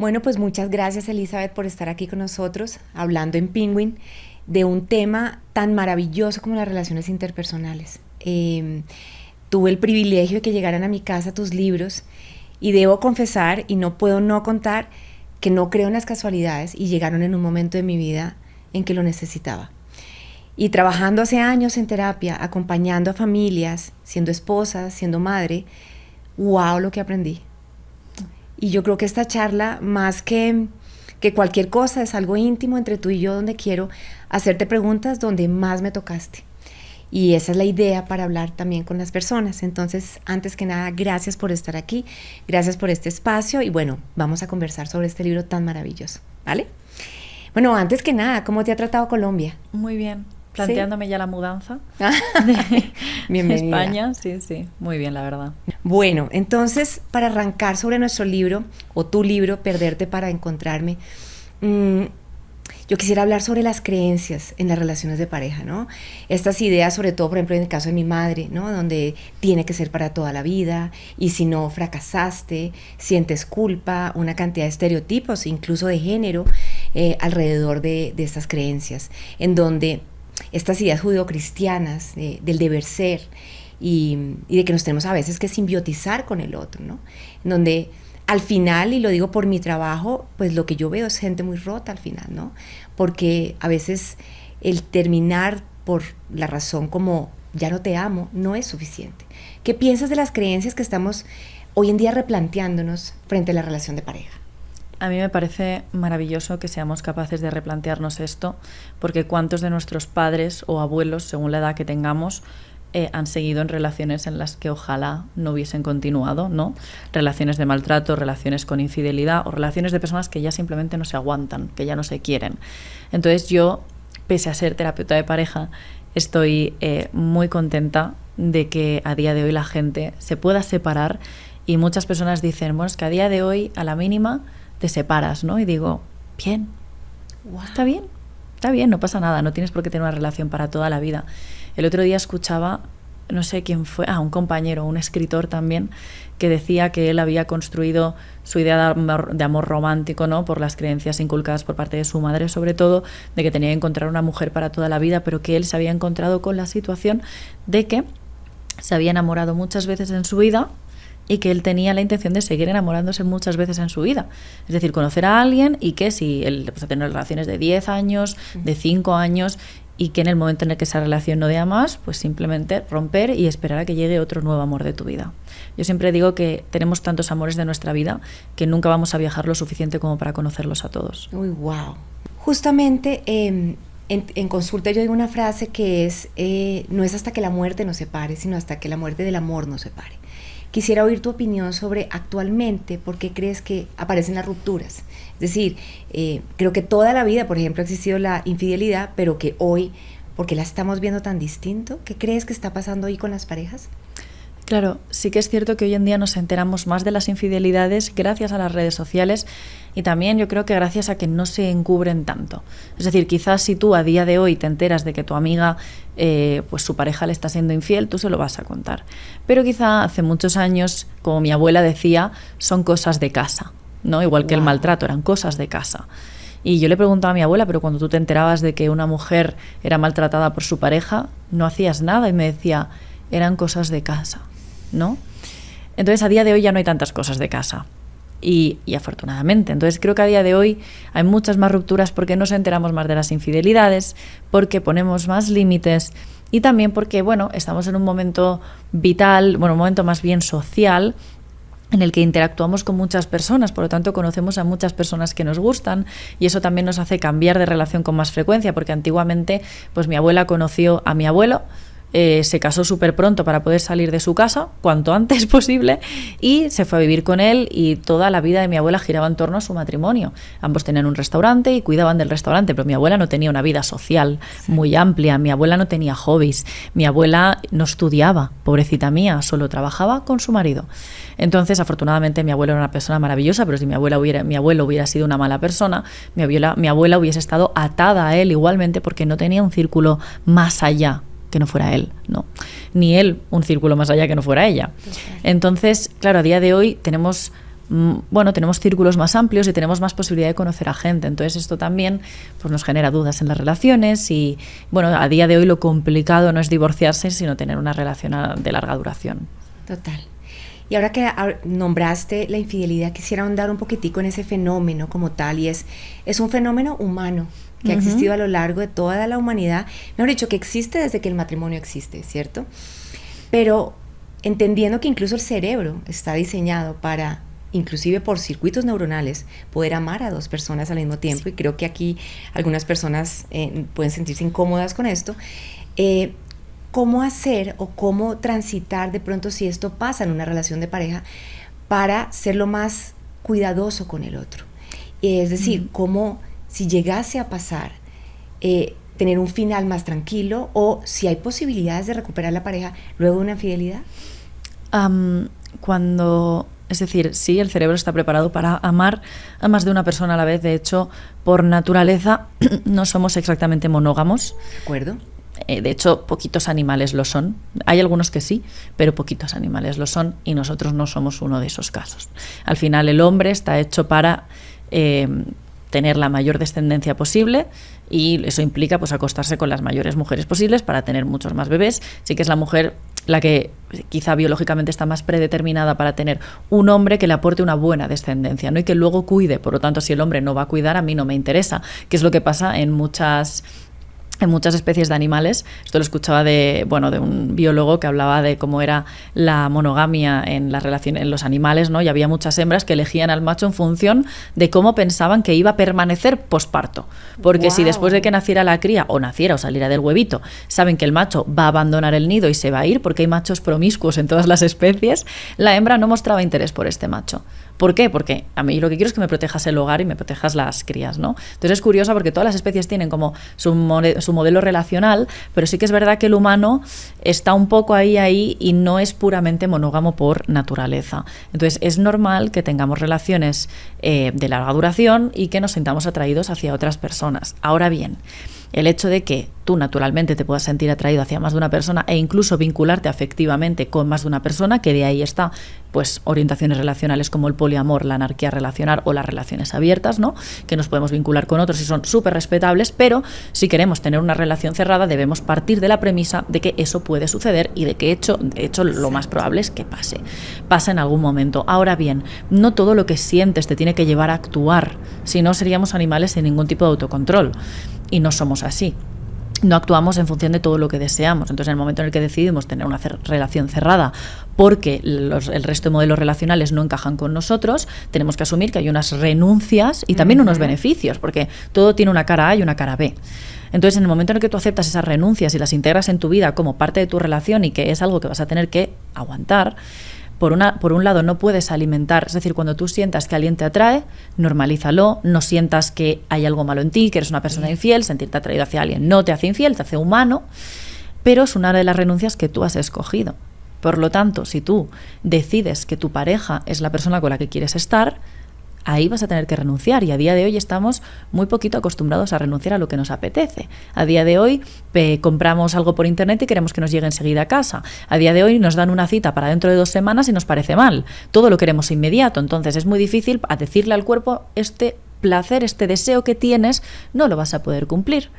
Bueno, pues muchas gracias, Elizabeth, por estar aquí con nosotros, hablando en Penguin de un tema tan maravilloso como las relaciones interpersonales. Tuve el privilegio de que llegaran a mi casa tus libros y debo confesar, y no puedo no contar, que no creo en las casualidades y llegaron en un momento de mi vida en que lo necesitaba. Y trabajando hace años en terapia, acompañando a familias, siendo esposa, siendo madre, wow, lo que aprendí. Y yo creo que esta charla, más que cualquier cosa, es algo íntimo entre tú y yo, donde quiero hacerte preguntas donde más me tocaste. Y esa es la idea para hablar también con las personas. Entonces, antes que nada, gracias por estar aquí, gracias por este espacio y bueno, vamos a conversar sobre este libro tan maravilloso, ¿vale? Bueno, antes que nada, ¿cómo te ha tratado Colombia? Muy bien. Planteándome ¿sí? Ya la mudanza Bienvenida. España, sí, muy bien, la verdad. Bueno, entonces, para arrancar sobre nuestro libro, o tu libro, Perderte para encontrarme, yo quisiera hablar sobre las creencias en las relaciones de pareja, ¿no? Estas ideas, sobre todo, por ejemplo, en el caso de mi madre, ¿no? Donde tiene que ser para toda la vida, y si no, fracasaste, sientes culpa, una cantidad de estereotipos, incluso de género, alrededor de estas creencias, en donde estas ideas judeocristianas del deber ser y de que nos tenemos a veces que simbiotizar con el otro, ¿no? En donde al final, y lo digo por mi trabajo, pues lo que yo veo es gente muy rota al final, ¿no? Porque a veces el terminar por la razón como ya no te amo no es suficiente. ¿Qué piensas de las creencias que estamos hoy en día replanteándonos frente a la relación de pareja? A mí me parece maravilloso que seamos capaces de replantearnos esto, porque cuántos de nuestros padres o abuelos, según la edad que tengamos, han seguido en relaciones en las que ojalá no hubiesen continuado, ¿no? Relaciones de maltrato, relaciones con infidelidad o relaciones de personas que ya simplemente no se aguantan, que ya no se quieren. Entonces yo, pese a ser terapeuta de pareja, estoy muy contenta de que a día de hoy la gente se pueda separar y muchas personas dicen, bueno, es que a día de hoy, a la mínima, te separas, ¿no? Y digo, bien, wow. Está bien, no pasa nada, no tienes por qué tener una relación para toda la vida. El otro día escuchaba, no sé quién fue, un compañero, un escritor también, que decía que él había construido su idea de amor romántico, ¿no? Por las creencias inculcadas por parte de su madre, sobre todo, de que tenía que encontrar una mujer para toda la vida, pero que él se había encontrado con la situación de que se había enamorado muchas veces en su vida y que él tenía la intención de seguir enamorándose muchas veces en su vida. Es decir, conocer a alguien y que si él pues, a tener relaciones de 10 años, de 5 años, y que en el momento en el que esa relación no dé a más, pues simplemente romper y esperar a que llegue otro nuevo amor de tu vida. Yo siempre digo que tenemos tantos amores de nuestra vida que nunca vamos a viajar lo suficiente como para conocerlos a todos. Uy, wow. Justamente en consulta yo digo una frase que es, no es hasta que la muerte nos separe, sino hasta que la muerte del amor nos separe. Quisiera oír tu opinión sobre actualmente por qué crees que aparecen las rupturas. Es decir, creo que toda la vida, por ejemplo, ha existido la infidelidad, pero que hoy, ¿por qué la estamos viendo tan distinto? ¿Qué crees que está pasando hoy con las parejas? Claro, sí que es cierto que hoy en día nos enteramos más de las infidelidades gracias a las redes sociales y también yo creo que gracias a que no se encubren tanto. Es decir, quizás si tú a día de hoy te enteras de que tu amiga, pues su pareja le está siendo infiel, tú se lo vas a contar. Pero quizá hace muchos años, como mi abuela decía, son cosas de casa, ¿no? Igual que el maltrato, eran cosas de casa. Y yo le preguntaba a mi abuela, pero cuando tú te enterabas de que una mujer era maltratada por su pareja, no hacías nada y me decía, eran cosas de casa, ¿no? Entonces a día de hoy ya no hay tantas cosas de casa y afortunadamente, entonces creo que a día de hoy hay muchas más rupturas porque nos enteramos más de las infidelidades, porque ponemos más límites y también porque, bueno, estamos en un momento vital, bueno, un momento más bien social en el que interactuamos con muchas personas, por lo tanto conocemos a muchas personas que nos gustan y eso también nos hace cambiar de relación con más frecuencia, porque antiguamente pues mi abuela conoció a mi abuelo, se casó súper pronto para poder salir de su casa, cuanto antes posible, y se fue a vivir con él y toda la vida de mi abuela giraba en torno a su matrimonio. Ambos tenían un restaurante y cuidaban del restaurante, pero mi abuela no tenía una vida social muy amplia, mi abuela no tenía hobbies, mi abuela no estudiaba, pobrecita mía, solo trabajaba con su marido. Entonces, afortunadamente, mi abuelo era una persona maravillosa, pero si mi abuelo hubiera sido una mala persona, mi abuela hubiese estado atada a él igualmente porque no tenía un círculo más allá que no fuera él, ¿no? Ni él un círculo más allá que no fuera ella. Entonces, claro, a día de hoy tenemos bueno, tenemos círculos más amplios y tenemos más posibilidad de conocer a gente. Entonces esto también pues, nos genera dudas en las relaciones y, bueno, a día de hoy lo complicado no es divorciarse, sino tener una relación de larga duración. Total. Y ahora que nombraste la infidelidad, quisiera ahondar un poquitico en ese fenómeno como tal, y es un fenómeno humano que ha existido a lo largo de toda la humanidad, mejor dicho, que existe desde que el matrimonio existe, ¿cierto? Pero entendiendo que incluso el cerebro está diseñado para, inclusive por circuitos neuronales, poder amar a dos personas al mismo tiempo, y creo que aquí algunas personas pueden sentirse incómodas con esto, ¿cómo hacer o cómo transitar de pronto si esto pasa en una relación de pareja para ser lo más cuidadoso con el otro? Es decir, cómo si llegase a pasar, tener un final más tranquilo, o si hay posibilidades de recuperar la pareja luego de una infidelidad. Es decir, sí, el cerebro está preparado para amar a más de una persona a la vez. De hecho, por naturaleza no somos exactamente monógamos. ¿De acuerdo? De hecho, poquitos animales lo son. Hay algunos que sí, pero poquitos animales lo son, y nosotros no somos uno de esos casos. Al final, el hombre está hecho para tener la mayor descendencia posible, y eso implica pues acostarse con las mayores mujeres posibles para tener muchos más bebés. Sí que es la mujer la que quizá biológicamente está más predeterminada para tener un hombre que le aporte una buena descendencia, ¿no? Y que luego cuide. Por lo tanto, si el hombre no va a cuidar, a mí no me interesa, que es lo que pasa en muchas especies de animales. Esto lo escuchaba de un biólogo que hablaba de cómo era la monogamia en la relación en los animales, ¿no? Y había muchas hembras que elegían al macho en función de cómo pensaban que iba a permanecer posparto. Porque si después de que naciera la cría, o naciera o saliera del huevito, saben que el macho va a abandonar el nido y se va a ir, porque hay machos promiscuos en todas las especies, la hembra no mostraba interés por este macho. ¿Por qué? Porque a mí lo que quiero es que me protejas el hogar y me protejas las crías, ¿no? Entonces es curioso porque todas las especies tienen como su modelo relacional, pero sí que es verdad que el humano está un poco ahí y no es puramente monógamo por naturaleza. Entonces es normal que tengamos relaciones de larga duración y que nos sintamos atraídos hacia otras personas. Ahora bien, el hecho de que tú naturalmente te puedas sentir atraído hacia más de una persona e incluso vincularte afectivamente con más de una persona, que de ahí está pues orientaciones relacionales como el poliamor, la anarquía relacional o las relaciones abiertas, ¿no? Que nos podemos vincular con otros y son súper respetables, pero si queremos tener una relación cerrada debemos partir de la premisa de que eso puede suceder y de que de hecho lo más probable es que pasa en algún momento. Ahora bien, no todo lo que sientes te tiene que llevar a actuar, si no seríamos animales sin ningún tipo de autocontrol, y no somos así. No actuamos en función de todo lo que deseamos. Entonces, en el momento en el que decidimos tener una relación cerrada porque el resto de modelos relacionales no encajan con nosotros, tenemos que asumir que hay unas renuncias y también unos beneficios, porque todo tiene una cara A y una cara B. Entonces, en el momento en el que tú aceptas esas renuncias y las integras en tu vida como parte de tu relación y que es algo que vas a tener que aguantar, por un lado no puedes alimentar, es decir, cuando tú sientas que alguien te atrae, normalízalo, no sientas que hay algo malo en ti, que eres una persona infiel, sentirte atraído hacia alguien no te hace infiel, te hace humano, pero es una de las renuncias que tú has escogido. Por lo tanto, si tú decides que tu pareja es la persona con la que quieres estar, ahí vas a tener que renunciar, y a día de hoy estamos muy poquito acostumbrados a renunciar a lo que nos apetece. A día de hoy compramos algo por internet y queremos que nos llegue enseguida a casa. A día de hoy nos dan una cita para dentro de 2 semanas y nos parece mal. Todo lo queremos inmediato, entonces es muy difícil decirle al cuerpo: este placer, este deseo que tienes, no lo vas a poder cumplir.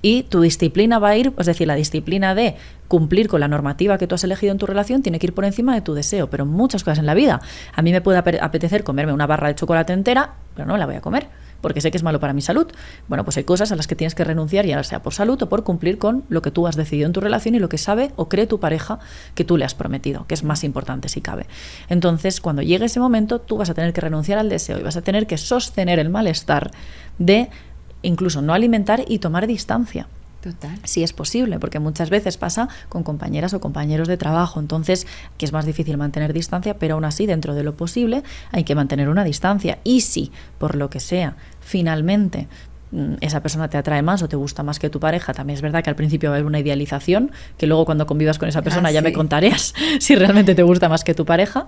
Y tu disciplina va a ir, es decir, la disciplina de cumplir con la normativa que tú has elegido en tu relación tiene que ir por encima de tu deseo. Pero muchas cosas en la vida. A mí me puede apetecer comerme una barra de chocolate entera, pero no la voy a comer porque sé que es malo para mi salud. Bueno, pues hay cosas a las que tienes que renunciar, ya sea por salud o por cumplir con lo que tú has decidido en tu relación y lo que sabe o cree tu pareja que tú le has prometido, que es más importante si cabe. Entonces, cuando llegue ese momento, tú vas a tener que renunciar al deseo y vas a tener que sostener el malestar de incluso no alimentar y tomar distancia. Total. Si es posible, porque muchas veces pasa con compañeras o compañeros de trabajo, entonces que es más difícil mantener distancia, pero aún así dentro de lo posible hay que mantener una distancia. Y si, por lo que sea, finalmente esa persona te atrae más o te gusta más que tu pareja. También es verdad que al principio va a haber una idealización, que luego cuando convivas con esa persona ya me contarías si realmente te gusta más que tu pareja.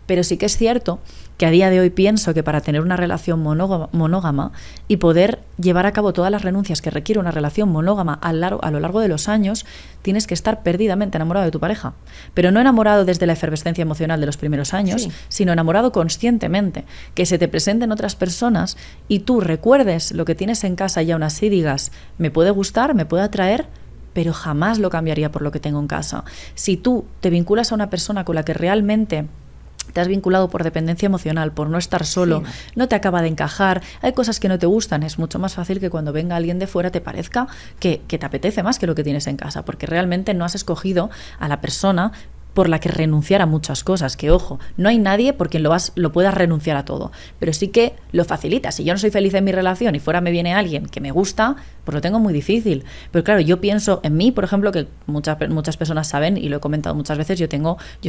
Pero sí que es cierto que a día de hoy pienso que para tener una relación monógama y poder llevar a cabo todas las renuncias que requiere una relación monógama a lo largo de los años, tienes que estar perdidamente enamorado de tu pareja. Pero no enamorado desde la efervescencia emocional de los primeros años, sino enamorado conscientemente. Que se te presenten otras personas y tú recuerdes lo que tienes en casa y aún así digas, me puede gustar, me puede atraer, pero jamás lo cambiaría por lo que tengo en casa. Si tú te vinculas a una persona con la que realmente te has vinculado por dependencia emocional, por no estar solo, no te acaba de encajar, hay cosas que no te gustan, es mucho más fácil que cuando venga alguien de fuera te parezca que te apetece más que lo que tienes en casa, porque realmente no has escogido a la persona por la que renunciar a muchas cosas, que ojo, no hay nadie por quien lo puedas renunciar a todo, pero sí que lo facilita. Si yo no soy feliz en mi relación y fuera me viene alguien que me gusta, pues lo tengo muy difícil. Pero claro, yo pienso en mí, por ejemplo, que muchas personas saben, y lo he comentado muchas veces, yo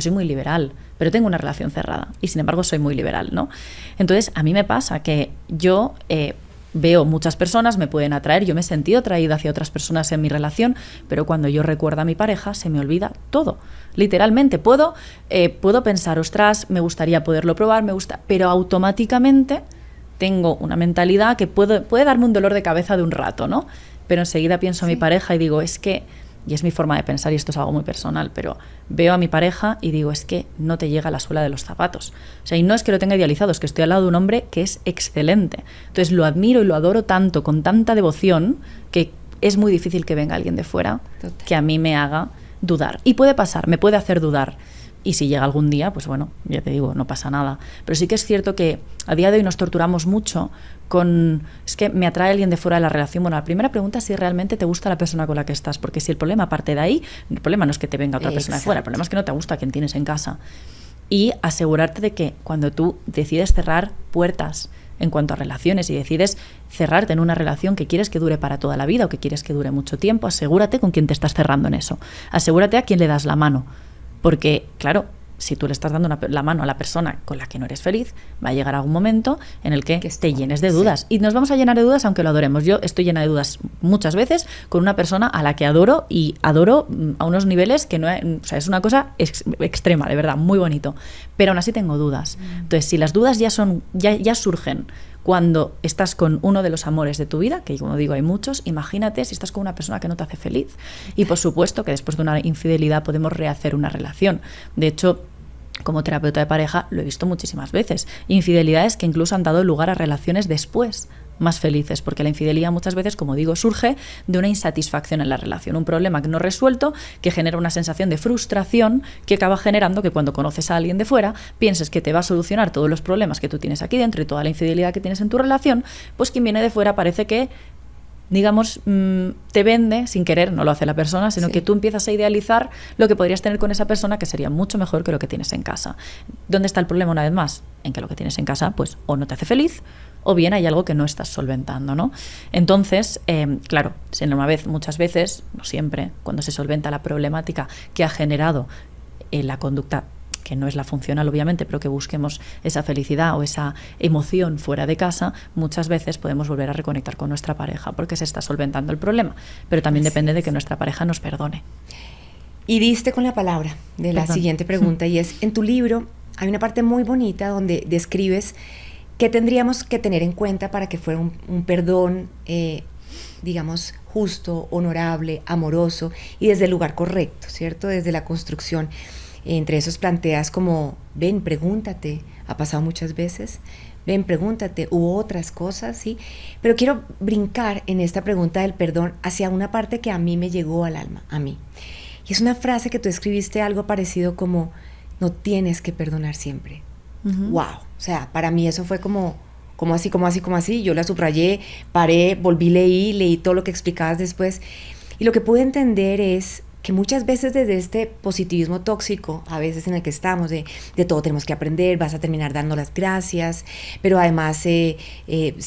soy muy liberal, pero tengo una relación cerrada, y sin embargo soy muy liberal, ¿no? Entonces, a mí me pasa que yo veo muchas personas, me pueden atraer, yo me he sentido atraída hacia otras personas en mi relación, pero cuando yo recuerdo a mi pareja se me olvida todo. Literalmente puedo pensar, ostras, me gustaría poderlo probar, me gusta, pero automáticamente tengo una mentalidad que puede darme un dolor de cabeza de un rato, ¿no? Pero enseguida pienso en mi pareja y digo, es que, y es mi forma de pensar y esto es algo muy personal, pero veo a mi pareja y digo, es que no te llega la suela de los zapatos. O sea, y no es que lo tenga idealizado, es que estoy al lado de un hombre que es excelente. Entonces lo admiro y lo adoro tanto, con tanta devoción, que es muy difícil que venga alguien de fuera que a mí me haga dudar. Y puede pasar, me puede hacer dudar. Y si llega algún día, pues bueno, ya te digo, no pasa nada. Pero sí que es cierto que a día de hoy nos torturamos mucho es que me atrae alguien de fuera de la relación. Bueno, la primera pregunta es si realmente te gusta la persona con la que estás, porque si el problema parte de ahí, el problema no es que te venga otra persona de fuera, el problema es que no te gusta quien tienes en casa. Y asegurarte de que cuando tú decides cerrar puertas en cuanto a relaciones y decides cerrarte en una relación que quieres que dure para toda la vida o que quieres que dure mucho tiempo, asegúrate con quién te estás cerrando en eso. Asegúrate a quién le das la mano. Porque, claro, si tú le estás dando la mano a la persona con la que no eres feliz, va a llegar algún momento en el que te llenes de dudas. Y nos vamos a llenar de dudas aunque lo adoremos. Yo estoy llena de dudas muchas veces con una persona a la que adoro y adoro a unos niveles que no o sea, es una cosa extrema, de verdad, muy bonito. Pero aún así tengo dudas. Entonces, si las dudas ya surgen cuando estás con uno de los amores de tu vida, que como digo hay muchos, imagínate si estás con una persona que no te hace feliz. Y por supuesto que después de una infidelidad podemos rehacer una relación. De hecho, como terapeuta de pareja lo he visto muchísimas veces. Infidelidades que incluso han dado lugar a relaciones después más felices, porque la infidelidad muchas veces, como digo, surge de una insatisfacción en la relación, un problema no resuelto que genera una sensación de frustración que acaba generando que cuando conoces a alguien de fuera pienses que te va a solucionar todos los problemas que tú tienes aquí dentro y toda la infidelidad que tienes en tu relación, pues quien viene de fuera parece que, digamos, te vende sin querer, no lo hace la persona, sino que tú empiezas a idealizar lo que podrías tener con esa persona, que sería mucho mejor que lo que tienes en casa. ¿Dónde está el problema una vez más? En que lo que tienes en casa, pues, o no te hace feliz, o bien hay algo que no estás solventando, ¿no? Entonces, claro, muchas veces, no siempre, cuando se solventa la problemática que ha generado la conducta, que no es la funcional obviamente, pero que busquemos esa felicidad o esa emoción fuera de casa, muchas veces podemos volver a reconectar con nuestra pareja porque se está solventando el problema, pero también depende de que nuestra pareja nos perdone. Y diste con la palabra de la siguiente pregunta, y es, en tu libro hay una parte muy bonita donde describes qué tendríamos que tener en cuenta para que fuera un perdón, digamos, justo, honorable, amoroso y desde el lugar correcto, ¿cierto? Desde la construcción. Entre esos planteas como, ven, pregúntate, ha pasado muchas veces, ven, pregúntate, hubo otras cosas, ¿sí? Pero quiero brincar en esta pregunta del perdón hacia una parte que a mí me llegó al alma, a mí. Y es una frase que tú escribiste algo parecido como, no tienes que perdonar siempre. ¡Wow! O sea, para mí eso fue como así, yo la subrayé, paré, volví, leí todo lo que explicabas después, y lo que pude entender es que muchas veces desde este positivismo tóxico, a veces en el que estamos, de todo tenemos que aprender, vas a terminar dando las gracias, pero además sé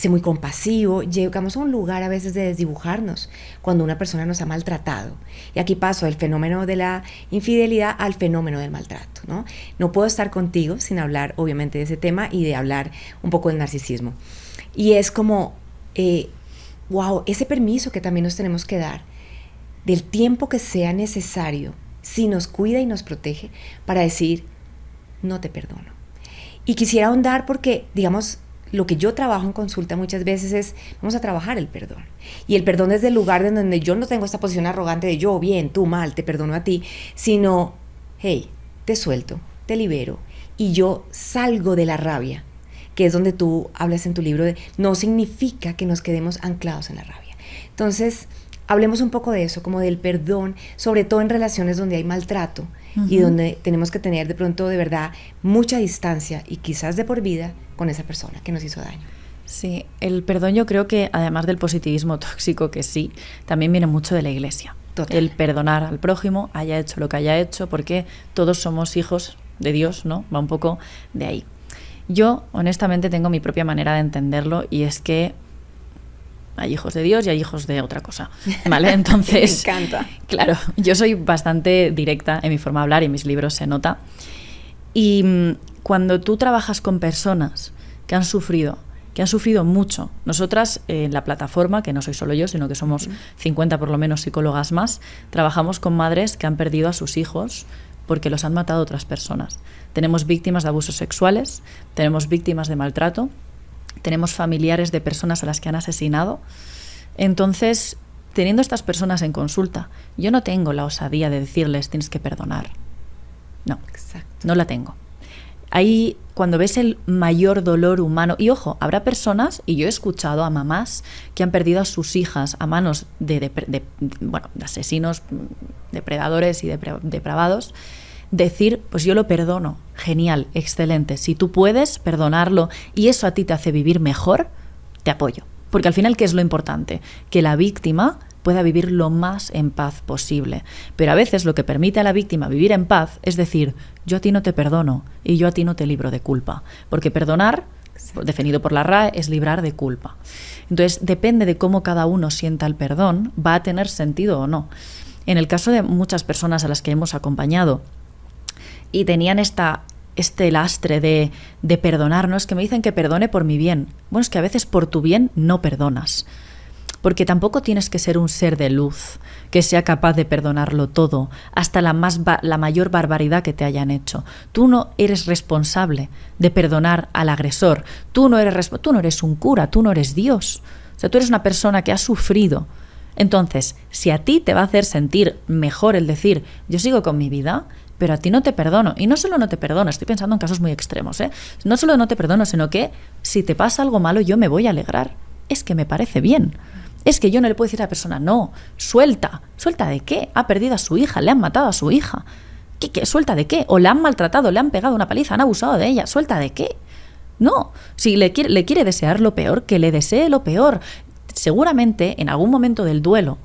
muy compasivo, llegamos a un lugar a veces de desdibujarnos cuando una persona nos ha maltratado. Y aquí paso del fenómeno de la infidelidad al fenómeno del maltrato, ¿no? No puedo estar contigo sin hablar obviamente de ese tema y de hablar un poco del narcisismo. Y es como wow, ese permiso que también nos tenemos que dar, del tiempo que sea necesario, si nos cuida y nos protege, para decir, no te perdono. Y quisiera ahondar porque, digamos, lo que yo trabajo en consulta muchas veces es, vamos a trabajar el perdón. Y el perdón desde el lugar de donde yo no tengo esta posición arrogante de yo bien, tú mal, te perdono a ti, sino, hey, te suelto, te libero y yo salgo de la rabia, que es donde tú hablas en tu libro de no significa que nos quedemos anclados en la rabia. Entonces, hablemos un poco de eso, como del perdón, sobre todo en relaciones donde hay maltrato y donde tenemos que tener de pronto de verdad mucha distancia y quizás de por vida con esa persona que nos hizo daño. Sí, el perdón yo creo que además del positivismo tóxico, que sí, también viene mucho de la Iglesia. Total. El perdonar al prójimo, haya hecho lo que haya hecho, porque todos somos hijos de Dios, ¿no? Va un poco de ahí. Yo, honestamente, tengo mi propia manera de entenderlo y es que hay hijos de Dios y hay hijos de otra cosa, ¿vale? Entonces, me encanta. Claro, yo soy bastante directa en mi forma de hablar y en mis libros se nota. Y cuando tú trabajas con personas que han sufrido mucho, nosotras en la plataforma, que no soy solo yo, sino que somos 50 por lo menos psicólogas más, trabajamos con madres que han perdido a sus hijos porque los han matado otras personas. Tenemos víctimas de abusos sexuales, tenemos víctimas de maltrato, tenemos familiares de personas a las que han asesinado. Entonces, teniendo estas personas en consulta, yo no tengo la osadía de decirles tienes que perdonar. No, exacto. No la tengo. Ahí, cuando ves el mayor dolor humano, y ojo, habrá personas, y yo he escuchado a mamás que han perdido a sus hijas a manos de asesinos, depredadores y depravados, decir, pues yo lo perdono, genial, excelente. Si tú puedes perdonarlo y eso a ti te hace vivir mejor, te apoyo. Porque al final, ¿qué es lo importante? Que la víctima pueda vivir lo más en paz posible. Pero a veces lo que permite a la víctima vivir en paz es decir, yo a ti no te perdono y yo a ti no te libro de culpa. Porque perdonar, definido por la RAE, es librar de culpa. Entonces, depende de cómo cada uno sienta el perdón, va a tener sentido o no. En el caso de muchas personas a las que hemos acompañado, y tenían este lastre de perdonar, ¿no? Es que me dicen que perdone por mi bien. Bueno, es que a veces por tu bien no perdonas. Porque tampoco tienes que ser un ser de luz que sea capaz de perdonarlo todo, hasta la mayor barbaridad que te hayan hecho. Tú no eres responsable de perdonar al agresor. Tú no eres un cura, tú no eres Dios. O sea, tú eres una persona que ha sufrido. Entonces, si a ti te va a hacer sentir mejor el decir, yo sigo con mi vida, pero a ti no te perdono. Y no solo no te perdono, estoy pensando en casos muy extremos, ¿eh? No solo no te perdono, sino que si te pasa algo malo yo me voy a alegrar. Es que me parece bien. Es que yo no le puedo decir a la persona, no, suelta. ¿Suelta de qué? Ha perdido a su hija, le han matado a su hija. ¿Qué? ¿Suelta de qué? O la han maltratado, le han pegado una paliza, han abusado de ella. ¿Suelta de qué? No, si le quiere desear lo peor, que le desee lo peor. Seguramente en algún momento del duelo,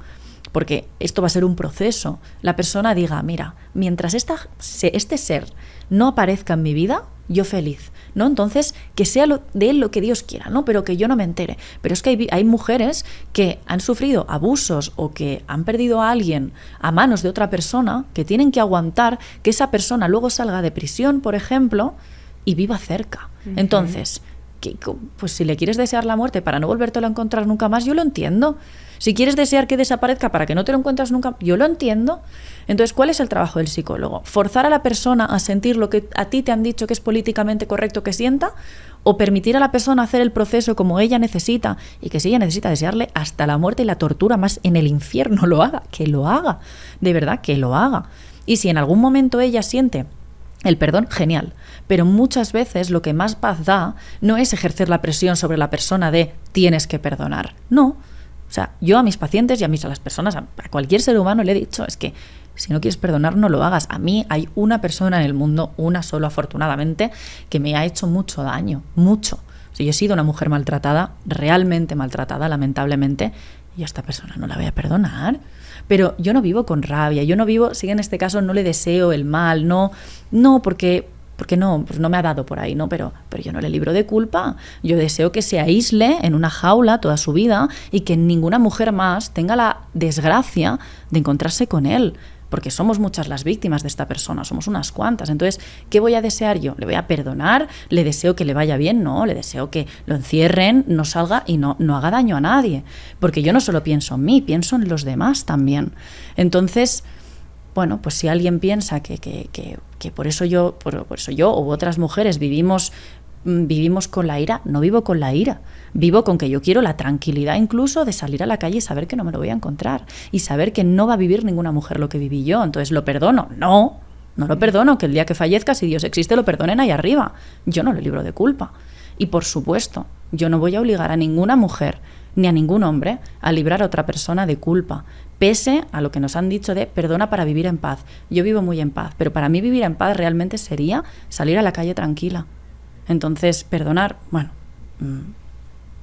porque esto va a ser un proceso, la persona diga, mira, mientras este ser no aparezca en mi vida, yo feliz, ¿no? Entonces, que sea de él lo que Dios quiera, ¿no? Pero que yo no me entere. Pero es que hay mujeres que han sufrido abusos o que han perdido a alguien a manos de otra persona que tienen que aguantar que esa persona luego salga de prisión, por ejemplo, y viva cerca. Entonces, pues si le quieres desear la muerte para no volvértelo a encontrar nunca más, yo lo entiendo. Si quieres desear que desaparezca para que no te lo encuentres nunca, yo lo entiendo. Entonces, ¿cuál es el trabajo del psicólogo? ¿Forzar a la persona a sentir lo que a ti te han dicho que es políticamente correcto que sienta? ¿O permitir a la persona hacer el proceso como ella necesita? Y que si ella necesita desearle hasta la muerte y la tortura más en el infierno, lo haga, que lo haga. De verdad, que lo haga. Y si en algún momento ella siente el perdón, genial. Pero muchas veces lo que más paz da no es ejercer la presión sobre la persona de tienes que perdonar. No. O sea, yo a mis pacientes y a las personas, a cualquier ser humano le he dicho, es que si no quieres perdonar, no lo hagas. A mí hay una persona en el mundo, una solo afortunadamente, que me ha hecho mucho daño, mucho. O sea, yo he sido una mujer maltratada, realmente maltratada, lamentablemente, y a esta persona no la voy a perdonar. Pero yo no vivo con rabia, yo no vivo, si en este caso no le deseo el mal, no porque no, pues no me ha dado por ahí, ¿no? Pero yo no le libro de culpa. Yo deseo que se aísle en una jaula toda su vida y que ninguna mujer más tenga la desgracia de encontrarse con él. porque somos muchas las víctimas de esta persona, somos unas cuantas. Entonces, ¿qué voy a desear yo? ¿Le voy a perdonar? ¿Le deseo que le vaya bien? No, le deseo que lo encierren, no salga y no haga daño a nadie, porque yo no solo pienso en mí, pienso en los demás también. Entonces, bueno, pues si alguien piensa que por eso yo u otras mujeres vivimos con la ira, no vivo con la ira, vivo con que yo quiero la tranquilidad incluso de salir a la calle y saber que no me lo voy a encontrar y saber que no va a vivir ninguna mujer lo que viví yo. Entonces, ¿lo perdono? No lo perdono, que el día que fallezca, si Dios existe, lo perdonen ahí arriba. Yo no le libro de culpa. Y por supuesto, yo no voy a obligar a ninguna mujer ni a ningún hombre a librar a otra persona de culpa, pese a lo que nos han dicho de perdona para vivir en paz. Yo vivo muy en paz, pero para mí vivir en paz realmente sería salir a la calle tranquila. Entonces, perdonar, bueno,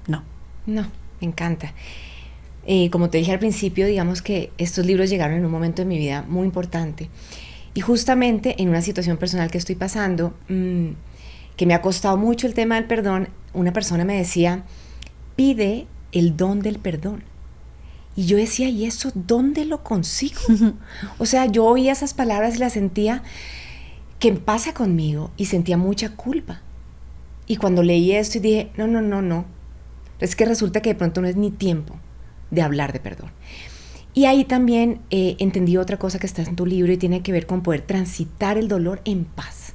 no. No, me encanta. Como te dije al principio, digamos que estos libros llegaron en un momento de mi vida muy importante. Y justamente en una situación personal que estoy pasando, que me ha costado mucho el tema del perdón, una persona me decía, pide el don del perdón. Y yo decía, ¿y eso dónde lo consigo? O sea, yo oía esas palabras y las sentía, ¿qué pasa conmigo? Y sentía mucha culpa. Y cuando leí esto y dije, no, es que resulta que de pronto no es ni tiempo de hablar de perdón. Y ahí también entendí otra cosa que está en tu libro y tiene que ver con poder transitar el dolor en paz.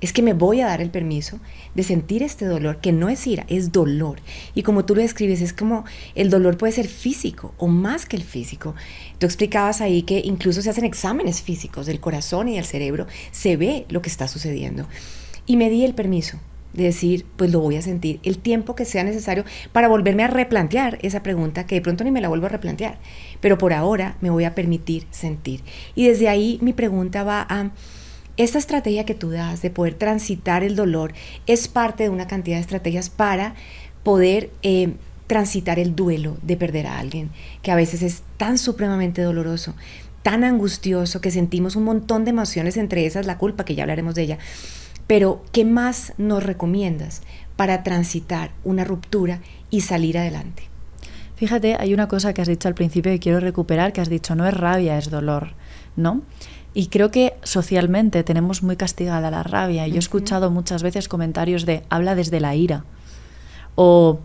Es que me voy a dar el permiso de sentir este dolor, que no es ira, es dolor. Y como tú lo describes, es como el dolor puede ser físico o más que el físico. Tú explicabas ahí que incluso se hacen exámenes físicos del corazón y del cerebro, se ve lo que está sucediendo. Y me di el permiso de decir, pues lo voy a sentir el tiempo que sea necesario para volverme a replantear esa pregunta, que de pronto ni me la vuelvo a replantear, pero por ahora me voy a permitir sentir. Y desde ahí mi pregunta va a, esta estrategia que tú das de poder transitar el dolor es parte de una cantidad de estrategias para poder transitar el duelo de perder a alguien, que a veces es tan supremamente doloroso, tan angustioso, que sentimos un montón de emociones, entre esas la culpa, que ya hablaremos de ella. Pero, ¿qué más nos recomiendas para transitar una ruptura y salir adelante? Fíjate, hay una cosa que has dicho al principio que quiero recuperar, que has dicho, no es rabia, es dolor, ¿no? Y creo que socialmente tenemos muy castigada la rabia. Yo he escuchado muchas veces comentarios de, habla desde la ira. O,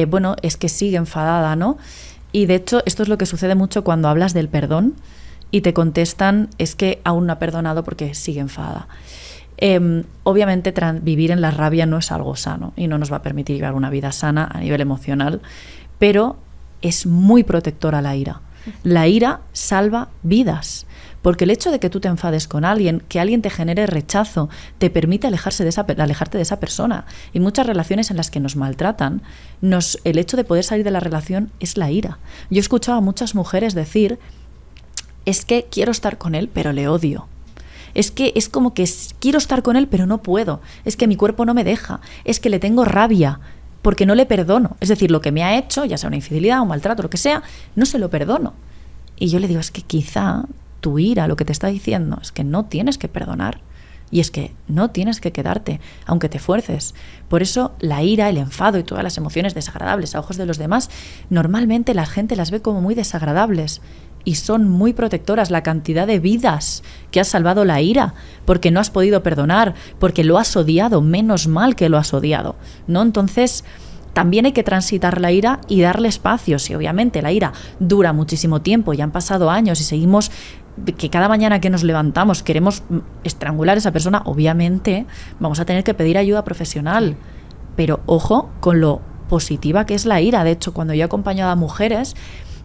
bueno, es que sigue enfadada, ¿no? Y de hecho, esto es lo que sucede mucho cuando hablas del perdón y te contestan, es que aún no ha perdonado porque sigue enfadada. Obviamente vivir en la rabia no es algo sano y no nos va a permitir llevar una vida sana a nivel emocional, pero es muy protectora la ira. La ira salva vidas, porque el hecho de que tú te enfades con alguien, que alguien te genere rechazo, te permite alejarte de esa persona. Y muchas relaciones en las que nos maltratan, el hecho de poder salir de la relación es la ira. Yo he escuchado a muchas mujeres decir, es que quiero estar con él, pero le odio. Es que es como que quiero estar con él, pero no puedo. Es que mi cuerpo no me deja. Es que le tengo rabia porque no le perdono. Es decir, lo que me ha hecho, ya sea una infidelidad, un maltrato, lo que sea, no se lo perdono. Y yo le digo, es que quizá tu ira lo que te está diciendo es que no tienes que perdonar. Y es que no tienes que quedarte, aunque te fuerces. Por eso la ira, el enfado y todas las emociones desagradables a ojos de los demás, normalmente la gente las ve como muy desagradables. Y son muy protectoras. La cantidad de vidas que has salvado la ira, porque no has podido perdonar, porque lo has odiado, menos mal que lo has odiado, ¿no? Entonces, también hay que transitar la ira y darle espacio. Si obviamente la ira dura muchísimo tiempo, ya han pasado años y seguimos, que cada mañana que nos levantamos queremos estrangular a esa persona, obviamente vamos a tener que pedir ayuda profesional. Pero ojo con lo positiva que es la ira. De hecho, cuando yo he acompañado a mujeres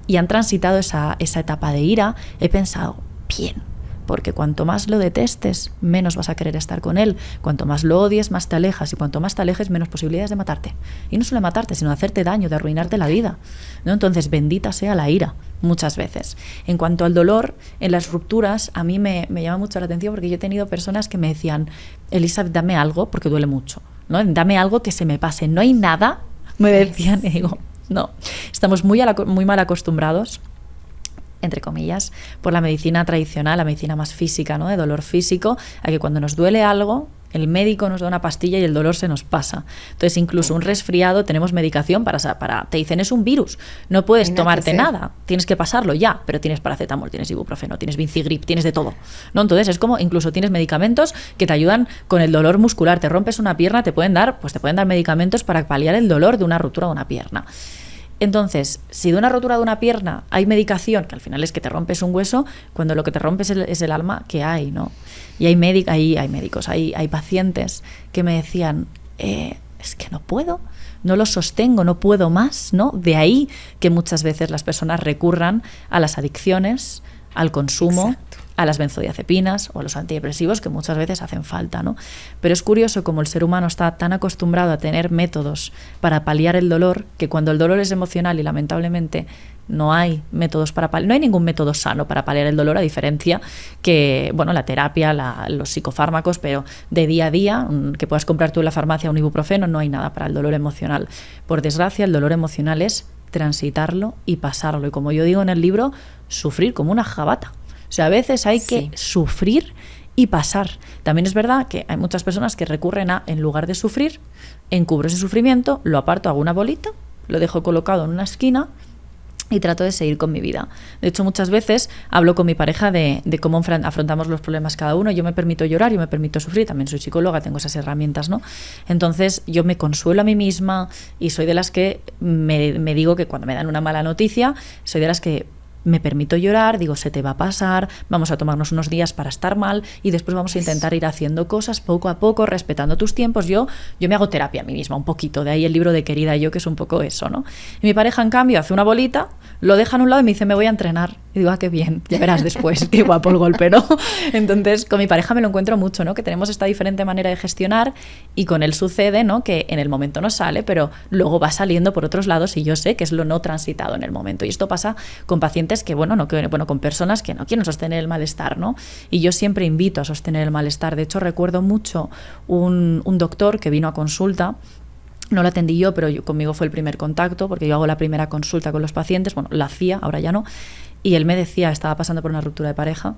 y han transitado esa etapa de ira, he pensado, bien, porque cuanto más lo detestes, menos vas a querer estar con él. Cuanto más lo odies, más te alejas, y cuanto más te alejes, menos posibilidades de matarte. Y no solo de matarte, sino de hacerte daño, de arruinarte la vida, ¿no? Entonces, bendita sea la ira, muchas veces. En cuanto al dolor, en las rupturas, a mí me llama mucho la atención, porque yo he tenido personas que me decían, Elizabeth, dame algo, porque duele mucho, ¿no? Dame algo que se me pase, no hay nada, me decían, y digo, no, estamos muy mal acostumbrados, entre comillas, por la medicina tradicional, la medicina más física, ¿no? De dolor físico, a que cuando nos duele algo, el médico nos da una pastilla y el dolor se nos pasa. Entonces, incluso un resfriado, tenemos medicación te dicen es un virus, no puedes tomarte nada, tienes que pasarlo ya, pero tienes paracetamol, tienes ibuprofeno, tienes Vincigrip, tienes de todo, ¿no? Entonces es como, incluso tienes medicamentos que te ayudan con el dolor muscular, te rompes una pierna, te pueden dar medicamentos para paliar el dolor de una rotura de una pierna. Entonces, si de una rotura de una pierna hay medicación, que al final es que te rompes un hueso, cuando lo que te rompes es el alma, ¿qué hay, no? Y hay médicos, hay pacientes que me decían, es que no puedo, no lo sostengo, no puedo más, ¿no? De ahí que muchas veces las personas recurran a las adicciones, al consumo, exacto, a las benzodiazepinas o a los antidepresivos, que muchas veces hacen falta, ¿no? Pero es curioso como el ser humano está tan acostumbrado a tener métodos para paliar el dolor, que cuando el dolor es emocional y lamentablemente no hay métodos no hay ningún método sano para paliar el dolor, a diferencia que, bueno, la terapia, los psicofármacos, pero de día a día, que puedas comprar tú en la farmacia un ibuprofeno, no hay nada para el dolor emocional. Por desgracia, el dolor emocional es transitarlo y pasarlo. Y como yo digo en el libro, sufrir como una jabata. O sea, a veces hay que sufrir y pasar. También es verdad que hay muchas personas que recurren en lugar de sufrir, encubro ese sufrimiento, lo aparto, hago una bolita, lo dejo colocado en una esquina y trato de seguir con mi vida. De hecho, muchas veces hablo con mi pareja de cómo afrontamos los problemas cada uno. Yo me permito llorar, yo me permito sufrir, también soy psicóloga, tengo esas herramientas, ¿no? Entonces, yo me consuelo a mí misma y soy de las que me digo que cuando me dan una mala noticia, soy de las que me permito llorar, digo, se te va a pasar, vamos a tomarnos unos días para estar mal y después vamos a intentar ir haciendo cosas poco a poco, respetando tus tiempos. Yo me hago terapia a mí misma un poquito, de ahí el libro de Querida Yo, que es un poco eso, ¿no? Y mi pareja, en cambio, hace una bolita, lo deja en un lado y me dice, me voy a entrenar. Y digo, qué bien, ya verás después, qué guapo el golpe, ¿no? Entonces, con mi pareja me lo encuentro mucho, ¿no? Que tenemos esta diferente manera de gestionar y con él sucede, ¿no? Que en el momento no sale, pero luego va saliendo por otros lados y yo sé que es lo no transitado en el momento. Y esto pasa con pacientes que, con personas que no quieren sostener el malestar, ¿no? Y yo siempre invito a sostener el malestar. De hecho, recuerdo mucho un doctor que vino a consulta. No lo atendí yo, pero conmigo fue el primer contacto, porque yo hago la primera consulta con los pacientes, bueno, la hacía, ahora ya no, y él me decía, estaba pasando por una ruptura de pareja,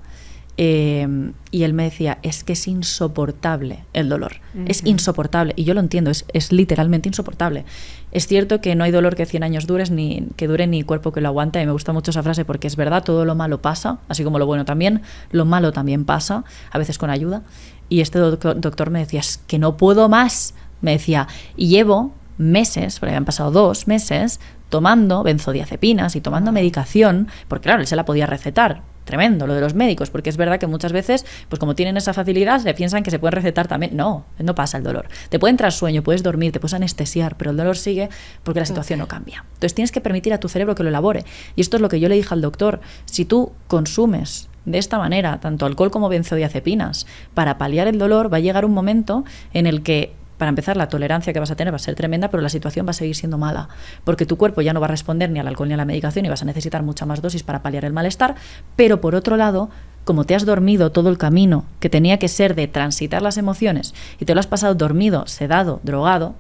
y él me decía, es que es insoportable el dolor, es insoportable, y yo lo entiendo, es literalmente insoportable. Es cierto que no hay dolor que 100 años dure ni cuerpo que lo aguante, y me gusta mucho esa frase porque es verdad, todo lo malo pasa, así como lo bueno también, lo malo también pasa, a veces con ayuda, y este doctor me decía, es que no puedo más, me decía, y llevo meses, porque habían pasado 2 meses, tomando benzodiazepinas y tomando medicación, porque claro, él se la podía recetar. Tremendo lo de los médicos, porque es verdad que muchas veces, pues como tienen esa facilidad, se piensan que se pueden recetar también. No pasa el dolor. Te puede entrar sueño, puedes dormir, te puedes anestesiar, pero el dolor sigue porque la situación no cambia. Entonces tienes que permitir a tu cerebro que lo elabore. Y esto es lo que yo le dije al doctor. Si tú consumes de esta manera, tanto alcohol como benzodiazepinas, para paliar el dolor, va a llegar un momento en el que, para empezar, la tolerancia que vas a tener va a ser tremenda, pero la situación va a seguir siendo mala, porque tu cuerpo ya no va a responder ni al alcohol ni a la medicación y vas a necesitar mucha más dosis para paliar el malestar. Pero por otro lado, como te has dormido todo el camino que tenía que ser de transitar las emociones y te lo has pasado dormido, sedado, drogado,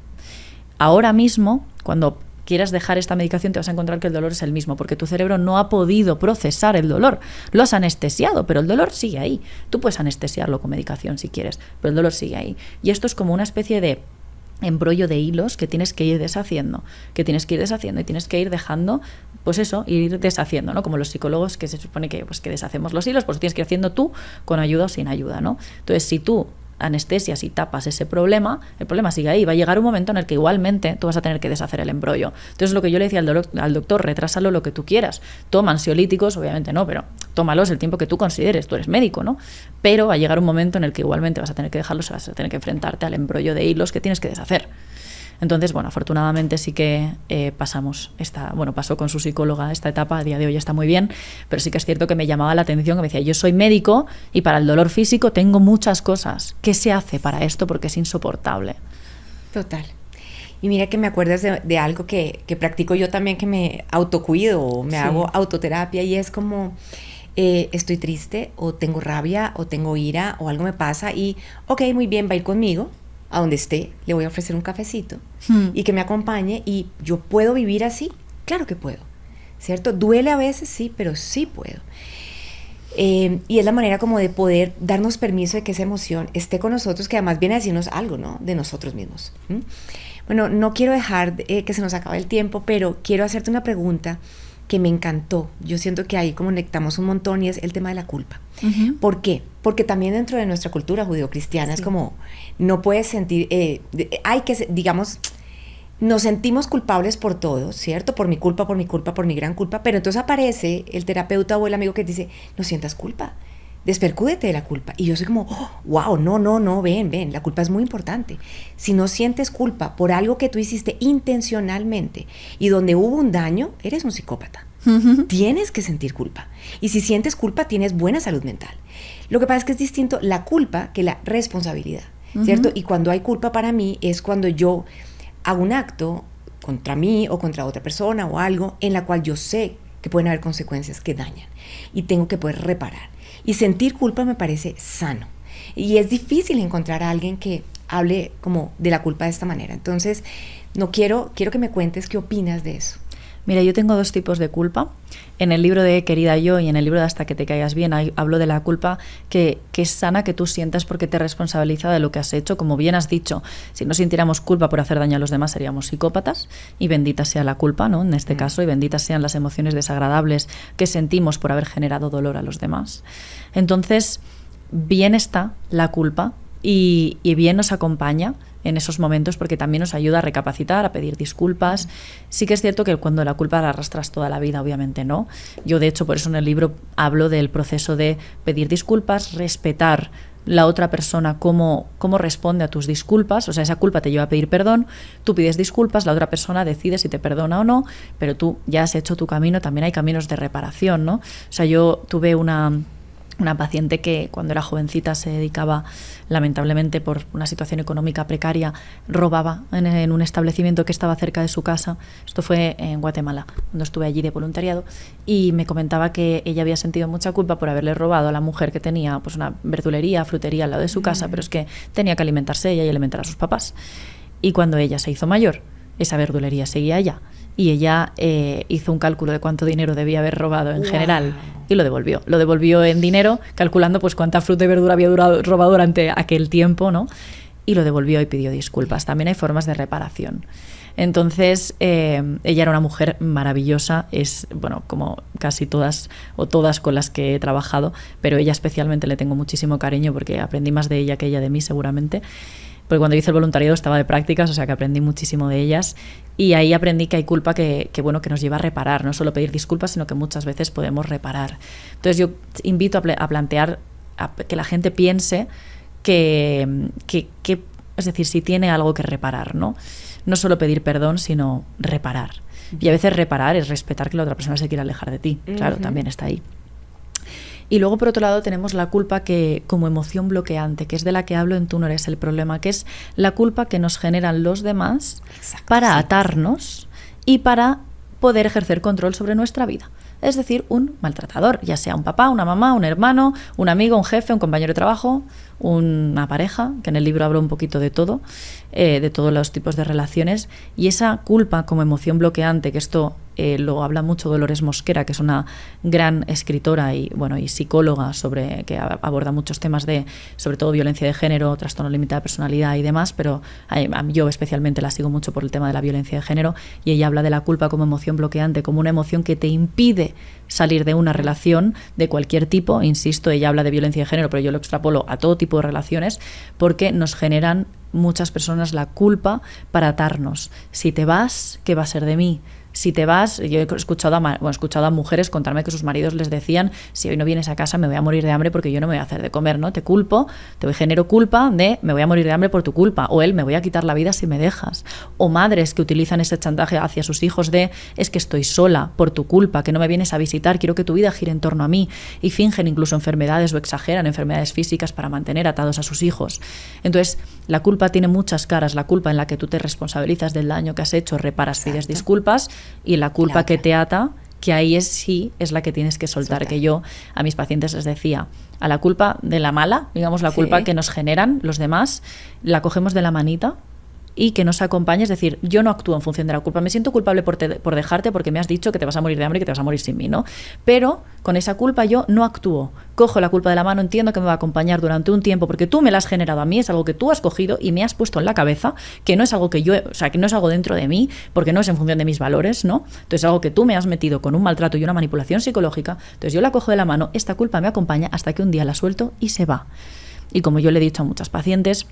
ahora mismo, cuando quieras dejar esta medicación, te vas a encontrar que el dolor es el mismo, porque tu cerebro no ha podido procesar el dolor. Lo has anestesiado, pero el dolor sigue ahí. Tú puedes anestesiarlo con medicación si quieres, pero el dolor sigue ahí. Y esto es como una especie de embrollo de hilos que tienes que ir deshaciendo, y tienes que ir dejando, pues eso, ir deshaciendo, ¿no? Como los psicólogos, que se supone que deshacemos los hilos, pues tienes que ir haciendo tú con ayuda o sin ayuda, ¿no? Entonces, si tú anestesias y tapas ese problema, el problema sigue ahí. Va a llegar un momento en el que igualmente tú vas a tener que deshacer el embrollo. Entonces, lo que yo le decía al doctor, retrásalo lo que tú quieras. Toma ansiolíticos, obviamente no, pero tómalos el tiempo que tú consideres. Tú eres médico, ¿no? Pero va a llegar un momento en el que igualmente vas a tener que dejarlos, vas a tener que enfrentarte al embrollo de hilos que tienes que deshacer. Entonces, bueno, afortunadamente sí que pasó con su psicóloga esta etapa, a día de hoy está muy bien, pero sí que es cierto que me llamaba la atención, que me decía, yo soy médico y para el dolor físico tengo muchas cosas. ¿Qué se hace para esto? Porque es insoportable. Total. Y mira que me acuerdas de algo que practico yo también, que me autocuido, o me hago autoterapia, y es como, estoy triste, o tengo rabia, o tengo ira, o algo me pasa, y ok, muy bien, va a ir conmigo a donde esté, le voy a ofrecer un cafecito y que me acompañe, y yo puedo vivir así, claro que puedo, ¿cierto? Duele a veces, sí, pero sí puedo. Y es la manera como de poder darnos permiso de que esa emoción esté con nosotros, que además viene a decirnos algo, ¿no? De nosotros mismos. Bueno, no quiero dejar que se nos acabe el tiempo, pero quiero hacerte una pregunta que me encantó. Yo siento que ahí conectamos un montón y es el tema de la culpa. ¿Por qué? Porque también dentro de nuestra cultura judeocristiana es como, no puedes sentir, hay que, digamos, nos sentimos culpables por todo, ¿cierto? Por mi culpa, por mi gran culpa, pero entonces aparece el terapeuta o el amigo que dice, no sientas culpa, despercúdete de la culpa. Y yo soy como, wow, no, ven, la culpa es muy importante. Si no sientes culpa por algo que tú hiciste intencionalmente y donde hubo un daño, eres un psicópata. Tienes que sentir culpa. Y si sientes culpa, tienes buena salud mental. Lo que pasa es que es distinto la culpa que la responsabilidad, ¿cierto? Y cuando hay culpa para mí es cuando yo hago un acto contra mí o contra otra persona o algo en la cual yo sé que pueden haber consecuencias que dañan y tengo que poder reparar. Y sentir culpa me parece sano. Y es difícil encontrar a alguien que hable como de la culpa de esta manera. Entonces, quiero que me cuentes qué opinas de eso. Mira, yo tengo dos tipos de culpa. En el libro de Querida Yo y en el libro de Hasta que te caigas bien hablo de la culpa que es sana que tú sientas porque te responsabiliza de lo que has hecho. Como bien has dicho, si no sintiéramos culpa por hacer daño a los demás seríamos psicópatas y bendita sea la culpa, ¿no? En este caso, y benditas sean las emociones desagradables que sentimos por haber generado dolor a los demás. Entonces, bien está la culpa y bien nos acompaña en esos momentos porque también nos ayuda a recapacitar, a pedir disculpas. Sí que es cierto que cuando la culpa la arrastras toda la vida, obviamente no. Yo, de hecho, por eso en el libro hablo del proceso de pedir disculpas, respetar la otra persona cómo responde a tus disculpas. O sea, esa culpa te lleva a pedir perdón, tú pides disculpas, la otra persona decide si te perdona o no, pero tú ya has hecho tu camino. También hay caminos de reparación, ¿no? O sea, yo tuve una paciente que cuando era jovencita se dedicaba, lamentablemente por una situación económica precaria, robaba en un establecimiento que estaba cerca de su casa. Esto fue en Guatemala, cuando estuve allí de voluntariado, y me comentaba que ella había sentido mucha culpa por haberle robado a la mujer que tenía pues una verdulería, frutería al lado de su casa, pero es que tenía que alimentarse ella y alimentar a sus papás. Y cuando ella se hizo mayor, esa verdulería seguía allá. Y ella hizo un cálculo de cuánto dinero debía haber robado en general y lo devolvió. Lo devolvió en dinero, calculando pues cuánta fruta y verdura había robado durante aquel tiempo, ¿no? Y lo devolvió y pidió disculpas. También hay formas de reparación. Entonces, ella era una mujer maravillosa, es, bueno, como casi todas o todas con las que he trabajado, pero ella especialmente le tengo muchísimo cariño porque aprendí más de ella que ella de mí, seguramente. Porque cuando hice el voluntariado estaba de prácticas, o sea que aprendí muchísimo de ellas y ahí aprendí que hay culpa que nos lleva a reparar, no solo pedir disculpas, sino que muchas veces podemos reparar. Entonces yo invito a plantear que la gente piense que es decir, si tiene algo que reparar, ¿no? No solo pedir perdón, sino reparar. Y a veces reparar es respetar que la otra persona se quiera alejar de ti. Claro, también está ahí. Y luego, por otro lado, tenemos la culpa que como emoción bloqueante, que es de la que hablo en Tú no eres el problema, que es la culpa que nos generan los demás para atarnos y para poder ejercer control sobre nuestra vida. Es decir, un maltratador, ya sea un papá, una mamá, un hermano, un amigo, un jefe, un compañero de trabajo, una pareja, que en el libro hablo un poquito de todo, de todos los tipos de relaciones. Y esa culpa como emoción bloqueante, que esto lo habla mucho Dolores Mosquera, que es una gran escritora y psicóloga que aborda muchos temas de, sobre todo, violencia de género, trastorno límite de personalidad y demás, pero yo especialmente la sigo mucho por el tema de la violencia de género, y ella habla de la culpa como emoción bloqueante, como una emoción que te impide salir de una relación de cualquier tipo. Insisto, ella habla de violencia de género, pero yo lo extrapolo a todo tipo de relaciones, porque nos generan muchas personas la culpa para atarnos. Si te vas, ¿qué va a ser de mí? Si te vas, yo he escuchado a mujeres contarme que sus maridos les decían: si hoy no vienes a casa me voy a morir de hambre porque yo no me voy a hacer de comer, ¿no? Te culpo, genero culpa de me voy a morir de hambre por tu culpa, o él me voy a quitar la vida si me dejas. O madres que utilizan ese chantaje hacia sus hijos de es que estoy sola por tu culpa, que no me vienes a visitar, quiero que tu vida gire en torno a mí, y fingen incluso enfermedades o exageran enfermedades físicas para mantener atados a sus hijos. Entonces, la culpa tiene muchas caras: la culpa en la que tú te responsabilizas del daño que has hecho, reparas, pides disculpas, y la culpa que te ata, que ahí sí es la que tienes que soltar. Que yo a mis pacientes les decía, a la culpa de la mala, digamos la culpa que nos generan los demás, la cogemos de la manita y que nos acompañe. Es decir, yo no actúo en función de la culpa. Me siento culpable por dejarte porque me has dicho que te vas a morir de hambre y que te vas a morir sin mí, ¿no? Pero con esa culpa yo no actúo. Cojo la culpa de la mano, entiendo que me va a acompañar durante un tiempo porque tú me la has generado a mí, es algo que tú has cogido y me has puesto en la cabeza, que no es algo que yo, o sea, que no es algo dentro de mí, porque no es en función de mis valores, ¿no? Entonces es algo que tú me has metido con un maltrato y una manipulación psicológica. Entonces yo la cojo de la mano, esta culpa me acompaña hasta que un día la suelto y se va. Y como yo le he dicho a muchas pacientes,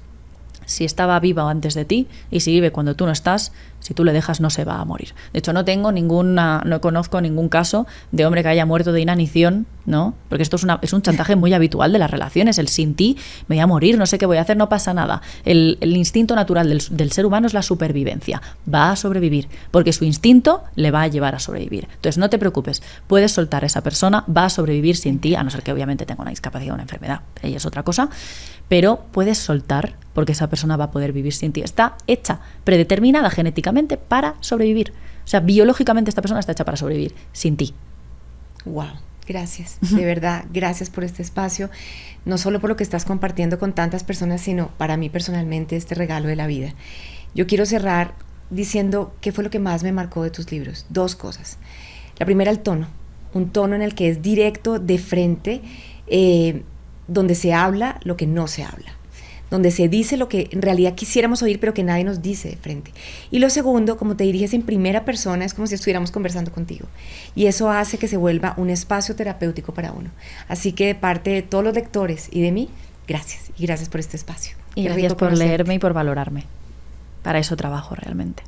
si estaba viva antes de ti y si vive cuando tú no estás, si tú le dejas no se va a morir. De hecho, no conozco ningún caso de hombre que haya muerto de inanición, ¿no? Porque esto es un chantaje muy habitual de las relaciones. El sin ti me voy a morir, no sé qué voy a hacer, no pasa nada. El instinto natural del ser humano es la supervivencia. Va a sobrevivir, porque su instinto le va a llevar a sobrevivir. Entonces, no te preocupes, puedes soltar a esa persona, va a sobrevivir sin ti, a no ser que obviamente tenga una discapacidad o una enfermedad, ella es otra cosa, pero puedes soltar porque esa persona va a poder vivir sin ti. Está hecha, predeterminada genéticamente para sobrevivir. O sea, biológicamente esta persona está hecha para sobrevivir sin ti. Wow, gracias. De verdad, gracias por este espacio. No solo por lo que estás compartiendo con tantas personas, sino para mí personalmente este regalo de la vida. Yo quiero cerrar diciendo qué fue lo que más me marcó de tus libros. 2 cosas. La primera, el tono. Un tono en el que es directo, de frente, donde se habla lo que no se habla, donde se dice lo que en realidad quisiéramos oír, pero que nadie nos dice de frente. Y lo segundo, como te diriges en primera persona, es como si estuviéramos conversando contigo. Y eso hace que se vuelva un espacio terapéutico para uno. Así que de parte de todos los lectores y de mí, gracias. Y gracias por este espacio. Y gracias por leerme y por valorarme. Para eso trabajo realmente.